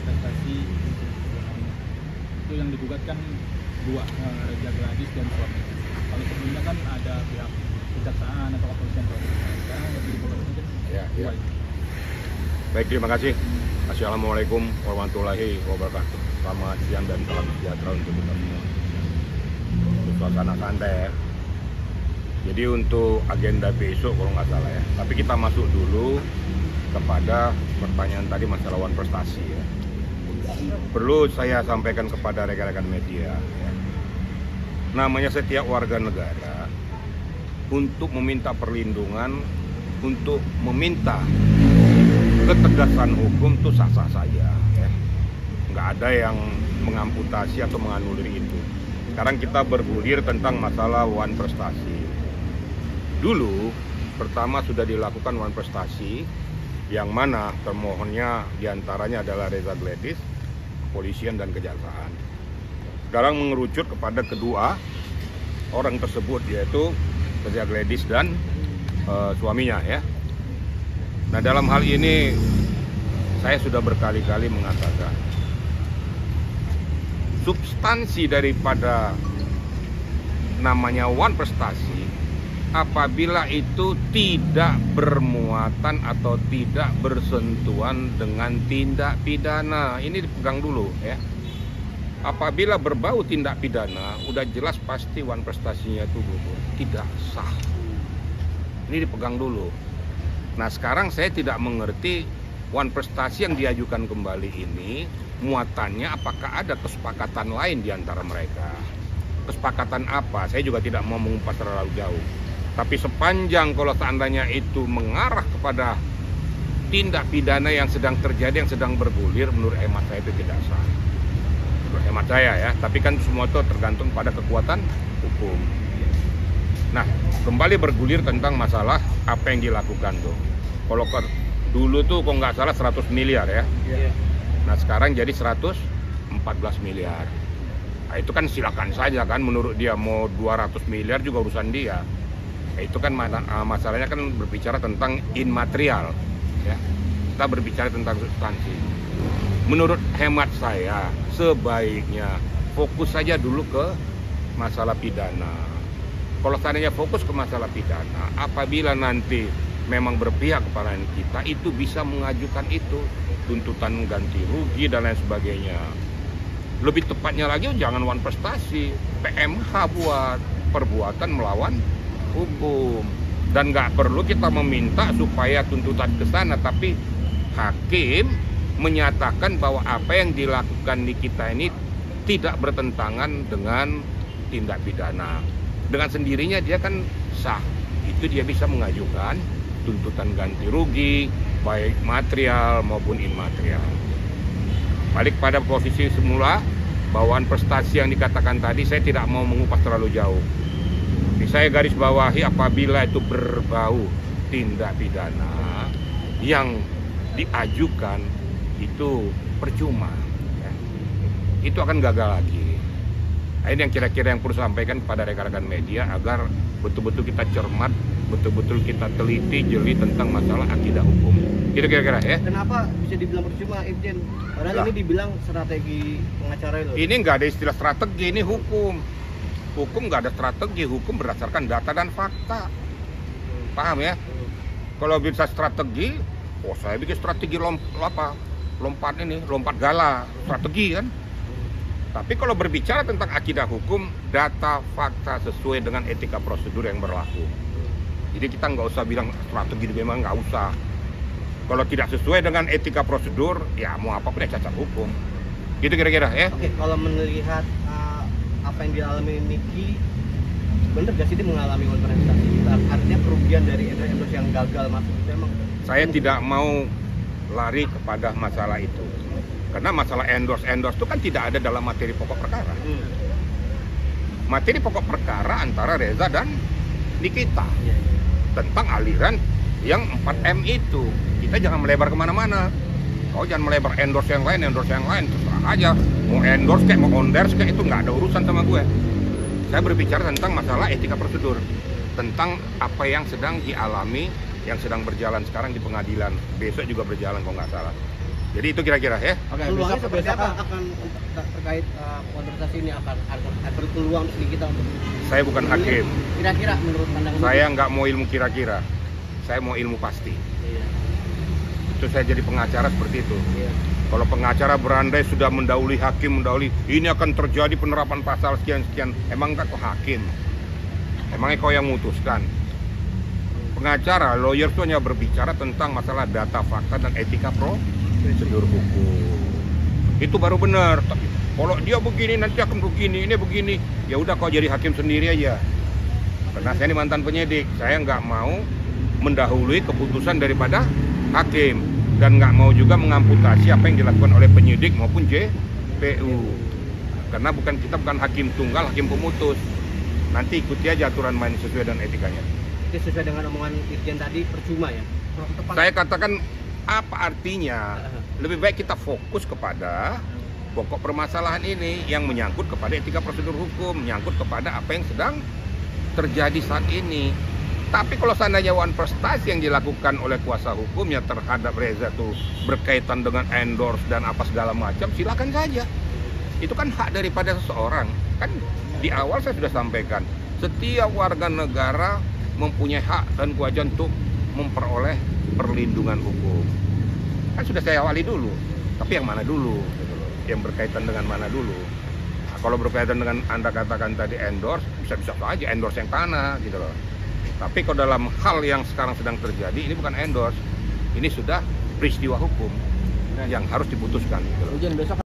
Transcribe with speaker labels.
Speaker 1: investasi itu yang digugat kan dua, Reza Gladys dan suami. Kalau sebelumnya kan ada pihak kejaksaan atau kepolisian, sekarang lebih digugat mungkin dua.
Speaker 2: Baik, terima kasih. Assalamualaikum warahmatullahi wabarakatuh. Selamat siang dan salam sejahtera untuk kita semua. Suasana santai ya. Jadi untuk agenda besok kalau nggak salah ya. Tapi kita masuk dulu kepada pertanyaan tadi masalah wan prestasi ya. Perlu saya sampaikan kepada rekan-rekan media ya. Namanya setiap warga negara untuk meminta perlindungan, untuk meminta ketegasan hukum itu sah-sah saja ya. Nggak ada yang mengamputasi atau menganulir itu. Sekarang kita bergulir tentang masalah wan prestasi. Dulu pertama sudah dilakukan wan prestasi yang mana termohonnya diantaranya adalah Reza Gladys, kepolisian dan kejaksaan. Sekarang mengerucut kepada kedua orang tersebut yaitu Reza Gladys dan suaminya ya. Nah dalam hal ini saya sudah berkali-kali mengatakan substansi daripada namanya wan prestasi apabila itu tidak bermuatan atau tidak bersentuhan dengan tindak pidana. Ini dipegang dulu ya. Apabila berbau tindak pidana, udah jelas pasti wan prestasinya itu tidak sah. Ini dipegang dulu. Nah sekarang saya tidak mengerti wan prestasi yang diajukan kembali ini muatannya apakah ada kesepakatan lain di antara mereka. Kesepakatan apa? Saya juga tidak mau mengumpat terlalu jauh. Tapi sepanjang kalau seandainya itu mengarah kepada tindak pidana yang sedang terjadi, yang sedang bergulir, menurut hemat saya itu tidak sah. Menurut hemat saya ya, tapi kan semua itu tergantung pada kekuatan hukum. Nah, kembali bergulir tentang masalah apa yang dilakukan tuh. Kalau dulu tuh kok nggak salah 100 miliar ya. Nah, sekarang jadi 114 miliar. Nah, itu kan silakan saja kan, menurut dia mau 200 miliar juga urusan dia. Itu kan masalahnya kan berbicara tentang immaterial ya. Kita berbicara tentang substansi. Menurut hemat saya sebaiknya fokus saja dulu ke masalah pidana. Kalau seandainya fokus ke masalah pidana, apabila nanti memang berpihak kepada kita, itu bisa mengajukan itu tuntutan ganti rugi dan lain sebagainya. Lebih tepatnya lagi jangan wan prestasi, PMH buat perbuatan melawan hukum. Dan nggak perlu kita meminta supaya tuntutan ke sana, tapi hakim menyatakan bahwa apa yang dilakukan di kita ini tidak bertentangan dengan tindak pidana. Dengan sendirinya dia kan sah, itu dia bisa mengajukan tuntutan ganti rugi baik material maupun immaterial. Balik pada posisi semula, bawaan prestasi yang dikatakan tadi saya tidak mau mengupas terlalu jauh. Saya garis bawahi apabila itu berbau tindak pidana yang diajukan itu percuma ya. Itu akan gagal lagi. Nah, ini yang kira-kira yang perlu sampaikan kepada rekan-rekan media agar betul-betul kita cermat, betul-betul kita teliti jeli tentang masalah akidah hukum. Kira-kira ya.
Speaker 3: Kenapa bisa dibilang percuma, Irjen? Padahal ini dibilang strategi pengacara itu.
Speaker 2: Ini nggak ada istilah strategi, ini hukum. Hukum nggak ada strategi, hukum berdasarkan data dan fakta. Paham ya? Kalau bisa strategi, saya bikin strategi lompat gala, strategi kan. Tapi kalau berbicara tentang akidah hukum, data, fakta sesuai dengan etika prosedur yang berlaku. Jadi kita nggak usah bilang strategi, memang nggak usah. Kalau tidak sesuai dengan etika prosedur, ya mau apapun ya cacat hukum. Gitu kira-kira ya.
Speaker 3: Oke, kalau melihat apa yang dialami Niki, bener gak sih dia mengalami wan prestasi? Artinya kerugian dari endorse yang gagal masuk itu emang?
Speaker 2: Saya tidak mau lari kepada masalah itu. Karena masalah endorse itu kan tidak ada dalam materi pokok perkara. Materi pokok perkara antara Reza dan Nikita tentang aliran yang 4M itu. Kita jangan melebar kemana-mana. Kau jangan melebar endorse yang lain, terserah aja. Mau endorse kayak, mau onders kayak, itu nggak ada urusan sama gue. Saya berbicara tentang masalah etika prosedur, tentang apa yang sedang dialami, yang sedang berjalan sekarang di pengadilan. Besok juga berjalan kalau nggak salah. Jadi itu kira-kira ya.
Speaker 1: Oke,
Speaker 3: Peluangnya
Speaker 1: besok
Speaker 3: seperti apa akan terkait kontestasi ini akan berpeluang di kita untuk
Speaker 2: Saya bukan hakim.
Speaker 3: kira-kira menurut pandangan
Speaker 2: Saya nggak mau ilmu kira-kira. Saya mau ilmu pasti.
Speaker 3: Iya.
Speaker 2: Itu saya jadi pengacara seperti itu.
Speaker 3: Iya.
Speaker 2: Kalau pengacara berandai sudah mendahului hakim, ini akan terjadi penerapan pasal sekian-sekian. Emang nggak kau hakim? Emangnya kau yang memutuskan? Pengacara, lawyer itu hanya berbicara tentang masalah data, fakta, dan etika prosedur hukum. Itu baru benar. Tapi kalau dia begini, nanti akan begini, ini begini. Ya udah kau jadi hakim sendiri aja. Karena saya ini mantan penyidik, saya nggak mau mendahului keputusan daripada hakim. Dan nggak mau juga mengamputasi apa yang dilakukan oleh penyidik maupun JPU. Karena kita bukan hakim tunggal, hakim pemutus. Nanti ikuti aja aturan main sesuai dengan etikanya.
Speaker 3: Itu sesuai dengan omongan Irjen tadi, percuma ya?
Speaker 2: Saya katakan apa artinya? Lebih baik kita fokus kepada pokok permasalahan ini yang menyangkut kepada etika prosedur hukum, menyangkut kepada apa yang sedang terjadi saat ini. Tapi kalau seandainya one prestasi yang dilakukan oleh kuasa hukumnya terhadap Reza itu berkaitan dengan endorse dan apa segala macam, silakan saja. Itu kan hak daripada seseorang. Kan di awal saya sudah sampaikan, setiap warga negara mempunyai hak dan kewajiban untuk memperoleh perlindungan hukum. Kan sudah saya awali dulu. Tapi yang mana dulu? Yang berkaitan dengan mana dulu? Nah, kalau berkaitan dengan Anda katakan tadi endorse, bisa-bisa saja endorse yang mana gitu loh. Tapi kalau dalam hal yang sekarang sedang terjadi, ini bukan endorse, ini sudah peristiwa hukum yang harus diputuskan. Gitu loh.
Speaker 1: Ujian besok